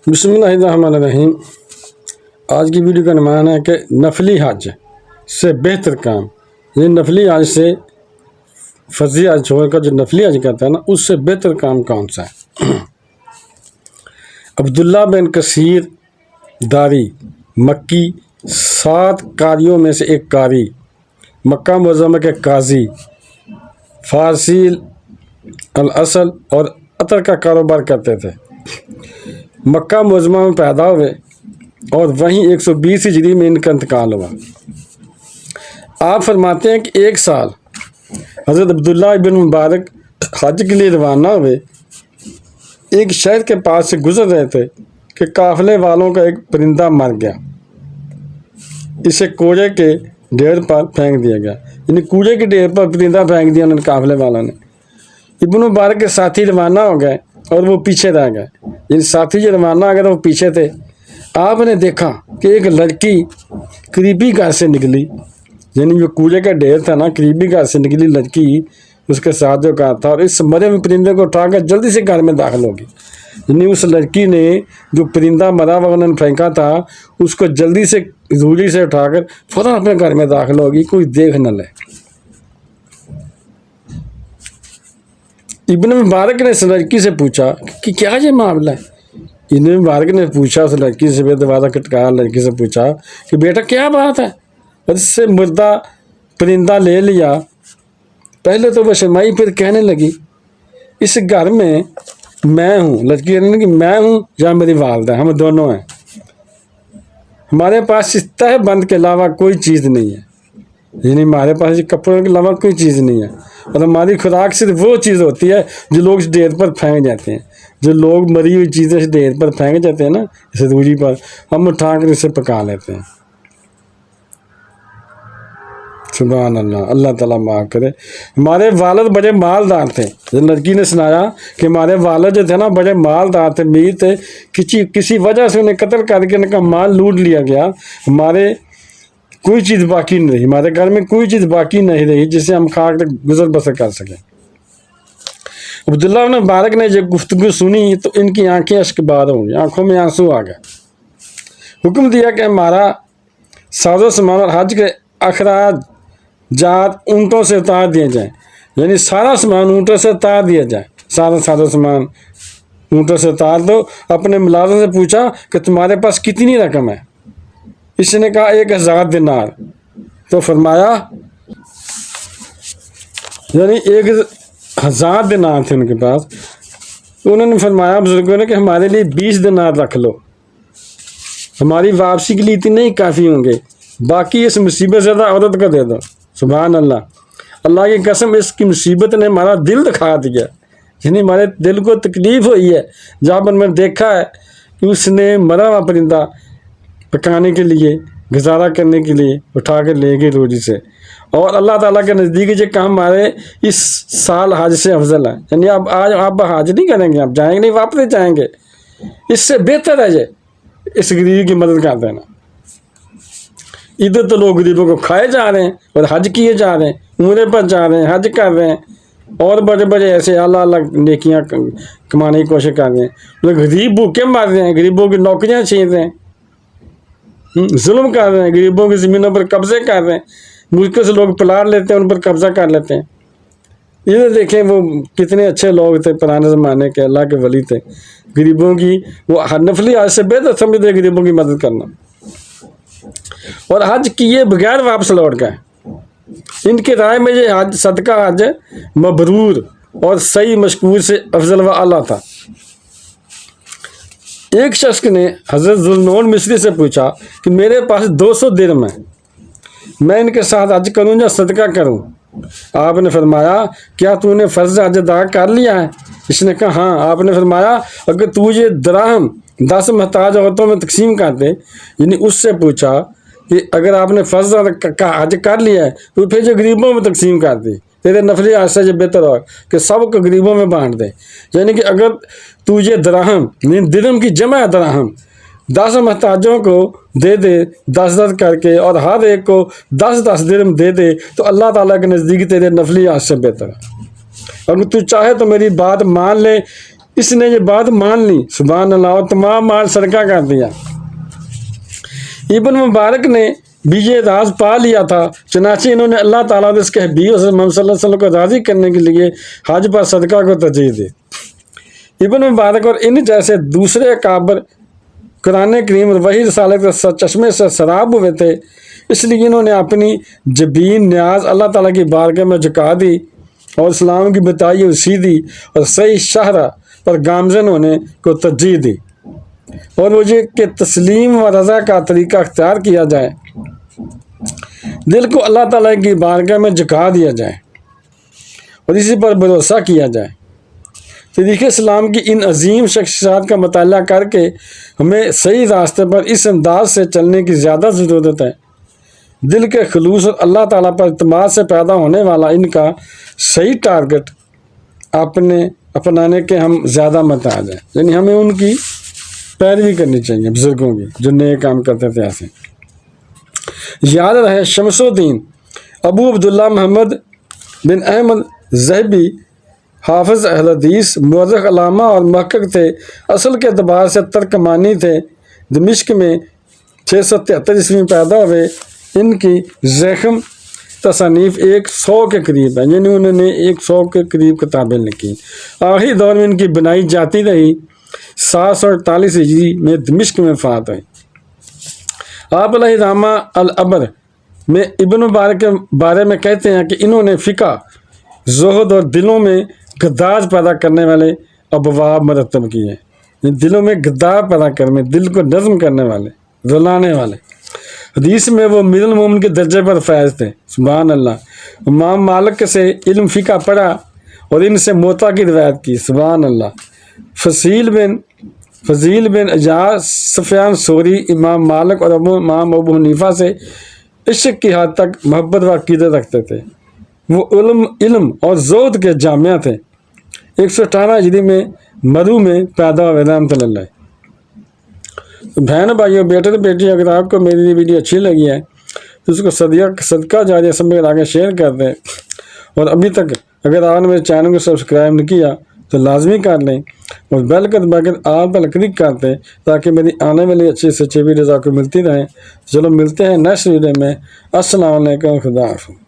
بسم اللہ الرحمن الرحیم۔ آج کی ویڈیو کا عنوان ہے کہ نفلی حج سے بہتر کام، یہ نفلی حج سے فرضی حج چھوڑ کر جو نفلی حج کرتا ہے نا، اس سے بہتر کام کون سا ہے؟ عبداللہ بن کثیر داری مکی 7 قاریوں میں سے ایک قاری، مکہ معظمہ کے قاضی، فارسی الاصل اور عطر کا کاروبار کرتے تھے۔ مکہ معظمہ میں پیدا ہوئے اور وہیں 120 ہجری میں ان کا انتقال ہوا۔ آپ فرماتے ہیں کہ ایک سال حضرت عبداللہ بن مبارک حج کے لیے روانہ ہوئے، ایک شہر کے پاس سے گزر رہے تھے کہ قافلے والوں کا ایک پرندہ مر گیا، اسے کوڑے کے ڈھیر پر پھینک دیا گیا، یعنی کوڑے کے ڈھیر پر پرندہ پھینک دیا انہوں نے، قافلے والوں نے۔ ابن مبارک کے ساتھی روانہ ہو گئے اور وہ پیچھے رہ گئے، یعنی ساتھی جو روانہ ہو گئے تو وہ پیچھے تھے۔ آپ نے دیکھا کہ ایک لڑکی قریبی گھر سے نکلی، یعنی جو کوڑے کا ڈھیر تھا نا، قریبی گھر سے نکلی لڑکی، اس کے ساتھ جو کہا تھا، اور اس مرے ہوئے پرندے کو اٹھا کر جلدی سے گھر میں داخل ہوگی، یعنی اس لڑکی نے جو پرندہ مرا ہوا انہوں نے پھینکا تھا، اس کو جلدی سے زوری سے اٹھا کر فوراً اپنے گھر میں داخل ہوگی، کوئی دیکھ نہ لے۔ ابن مبارک نے اس لڑکی سے پوچھا کہ کیا یہ معاملہ ہے؟ ابن مبارک نے پوچھا اس لڑکی سے، دوبارہ کٹکایا لڑکی سے پوچھا کہ بیٹا کیا بات ہے؟ اس سے مردہ پرندہ لے لیا۔ پہلے تو وہ شرمائی، پھر کہنے لگی اس گھر میں میں ہوں، لڑکی کہنے لگی میں ہوں یا میری والدہ، ہم دونوں ہیں، ہمارے پاس اس تہ بند کے علاوہ کوئی چیز نہیں ہے، یعنی ہمارے پاس کپڑوں کے علاوہ کوئی چیز نہیں ہے، اور ہماری خوراک صرف وہ چیز ہوتی ہے جو لوگ اس ڈھیر پر پھینک جاتے ہیں، جو لوگ مری ہوئی چیزیں اس ڈھیر پر پھینک جاتے ہیں نا، اس روڑی پر، ہم اٹھا کر اسے پکا لیتے ہیں۔ سبحان اللہ، اللہ تعالیٰ معاف کرے۔ ہمارے والد بڑے مالدار تھے، لڑکی نے سنایا کہ ہمارے والد جو تھے نا بڑے مالدار تھے، امیر تھے، کسی وجہ سے انہیں قتل کر کے ان کا مال لوٹ لیا گیا، ہمارے کوئی چیز باقی نہیں رہی، ہمارے گھر میں کوئی چیز باقی نہیں رہی جسے ہم کھا کر گزر بسر کر سکیں۔ عبداللہ بن مبارک نے جب گفتگو سنی تو ان کی آنکھیں اشک بار ہو گئی، آنکھوں میں آنسو آ گئے۔ حکم دیا کہ ہمارا ساز و سامان اور حج کے اخراجات اونٹوں سے اتار دیے جائیں، یعنی سارا سامان اونٹوں سے اتار دیا جائے، سارا ساز و سامان اونٹوں سے اتار دو۔ اپنے ملازم سے پوچھا کہ تمہارے پاس کتنی رقم ہے؟ اس نے کہا 1000 دینار۔ تو فرمایا، یعنی 1000 دینار تھے ان کے پاس، انہوں نے فرمایا بزرگوں نے کہ ہمارے لیے 20 دینار رکھ لو، ہماری واپسی کے لیے اتنے ہی کافی ہوں گے، باقی اس مصیبت زیادہ عورت کو دے دو۔ سبحان اللہ، اللہ کی قسم، اس کی مصیبت نے ہمارا دل دکھا دیا، یعنی ہمارے دل کو تکلیف ہوئی ہے جب ہم نے دیکھا ہے کہ اس نے مرا ہوا پرندہ پکانے کے لیے، گزارا کرنے کے لیے اٹھا کے لے گئی روزی سے، اور اللہ تعالیٰ کے نزدیک یہ کام ہمارے اس سال حج سے افضل ہے، یعنی اب آج آپ حج نہیں کریں گے، آپ جائیں گے نہیں، واپس جائیں گے، اس سے بہتر ہے یہ اس غریب کی مدد کر دینا۔ ادھر تو لوگ غریبوں کو کھائے جا رہے ہیں اور حج کیے جا رہے ہیں، عمرے پر جا رہے ہیں، حج کر رہے ہیں، اور بڑے بڑے ایسے اللہ اللہ نیکیاں کمانے کی کوشش کر رہے ہیں، لوگ غریب بھوکے مار رہے ہیں، غریبوں کی نوکریاں چھین رہے ہیں، ظلم کر رہے ہیں، غریبوں کی زمینوں پر قبضے کر رہے ہیں، ملکوں سے لوگ پلاٹ لیتے ہیں، ان پر قبضہ کر لیتے ہیں۔ یہ دیکھیں وہ کتنے اچھے لوگ تھے پرانے زمانے کے، اللہ کے ولی تھے، غریبوں کی وہ نفلی حج سے بہتر سمجھتے غریبوں کی مدد کرنا، اور حج کیے بغیر واپس لوٹ گئے۔ ان کی رائے میں یہ حج صدقہ حج مبرور اور صحیح مشکور سے افضل و اعلیٰ تھا۔ ایک شخص نے حضرت ذوالنون مصری سے پوچھا کہ میرے پاس 200 درہم ہیں، میں ان کے ساتھ حج کروں یا صدقہ کروں؟ آپ نے فرمایا کیا تو نے فرض حج ادا کر لیا ہے؟ اس نے کہا ہاں۔ آپ نے فرمایا اگر تو یہ دراہم 10 محتاج عورتوں میں تقسیم کر دے، یعنی اس سے پوچھا کہ اگر آپ نے فرض کا حج کر لیا ہے تو پھر جو غریبوں میں تقسیم کر دے، تیرے نفلی حج سے یہ بہتر ہو کہ سب کو غریبوں میں بانٹ دے، یعنی کہ اگر تو یہ دراہم، یعنی درہم کی جمع ہے دراہم، 10 محتاجوں کو دے دے 10 کر کے، اور ہر ایک کو 10 درہم دے دے، تو اللہ تعالیٰ کے نزدیک تیرے نفلی حج سے بہتر ہے۔ اگر تو چاہے تو میری بات مان لے، اس نے یہ بات مان لی، سبحان اللہ، اور تمام مال صدقہ کر دیا۔ ابن مبارک نے بھی یہ راز پا لیا تھا، چنانچہ انہوں نے اللہ تعالیٰ نے اس کے حبیب حضرت محمد صلی اللہ علیہ وسلم کو راضی کرنے کے لیے حج پر صدقہ کو ترجیح دی۔ ابن مبارک اور ان جیسے دوسرے اکابر قرآن کریم اور وحی رسالت کے چشمے سے سراب ہوئے تھے، اس لیے انہوں نے اپنی جبین نیاز اللہ تعالیٰ کی بارگاہ میں جھکا دی اور اسلام کی بتائی ہوئی سیدھی اور صحیح شاہراہ پر گامزن ہونے کو ترجیح دی، اور وہ یہ کہ تسلیم و رضا کا طریقہ اختیار کیا جائے، دل کو اللہ تعالیٰ کی بارگاہ میں جھکا دیا جائے اور اسی پر بھروسہ کیا جائے۔ طریقہ اسلام کی ان عظیم شخصیات کا مطالعہ کر کے ہمیں صحیح راستے پر اس انداز سے چلنے کی زیادہ ضرورت ہے۔ دل کے خلوص اور اللہ تعالیٰ پر اعتماد سے پیدا ہونے والا ان کا صحیح ٹارگٹ اپنانے کے ہم زیادہ محتاج ہیں، یعنی ہمیں ان کی پیروی کرنی چاہیے، بزرگوں کی جو نئے کام کرتے تھے ایسے۔ یاد رہے شمس الدین ابو عبداللہ محمد بن احمد ذہبی حافظ اہل حدیث، مورخ، علامہ اور محقق تھے۔ اصل کے اعتبار سے ترکمانی تھے، دمشق میں 673 عیسوی میں پیدا ہوئے۔ ان کی زخم تصانیف 100 کے قریب ہے، یعنی انہوں نے 100 کے قریب کتابیں لکھی۔ آخری دور میں ان کی بنائی جاتی رہی، 748 ہجری میں دمشق میں وفات ہوئی۔ آپ علیہ رحمہ الابر میں ابن مبارک کے بارے میں کہتے ہیں کہ انہوں نے فقہ، زہد اور دلوں میں گداز پیدا کرنے والے ابواب مرتب کیے، دلوں میں گداز پیدا کرنے، دل کو نظم کرنے والے، رلانے والے۔ حدیث میں وہ امیر المومن کے درجے پر فیض تھے، سبحان اللہ۔ امام مالک سے علم فقہ پڑھا اور ان سے موطا کی روایت کی، سبحان اللہ۔ فضیل بن اجاز، سفیان ثوری، امام مالک اور امام ابو حنیفہ سے عشق کی حد تک محبت و عقیدت رکھتے تھے۔ وہ علم اور زہد کے جامعہ تھے۔ 118 ہجری میں مرو میں پیدا ہوئے، رحمۃ اللہ۔ بہن بھائیوں، بیٹے تو بیٹی، اگر آپ کو میری ویڈیو اچھی لگی ہے تو اس کو صدقہ جاریہ سب میں آگے شیئر کر دیں، اور ابھی تک اگر آپ نے میرے چینل کو سبسکرائب نہیں کیا تو لازمی کر لیں، اور بیل کا دبا کر آل پر کلک کر دیں تاکہ میری آنے والی اچھی سے اچھی ویڈیوز آپ کو ملتی رہیں۔ چلو ملتے ہیں نیکسٹ ویڈیو میں۔ السلام علیکم، خدا حافظ۔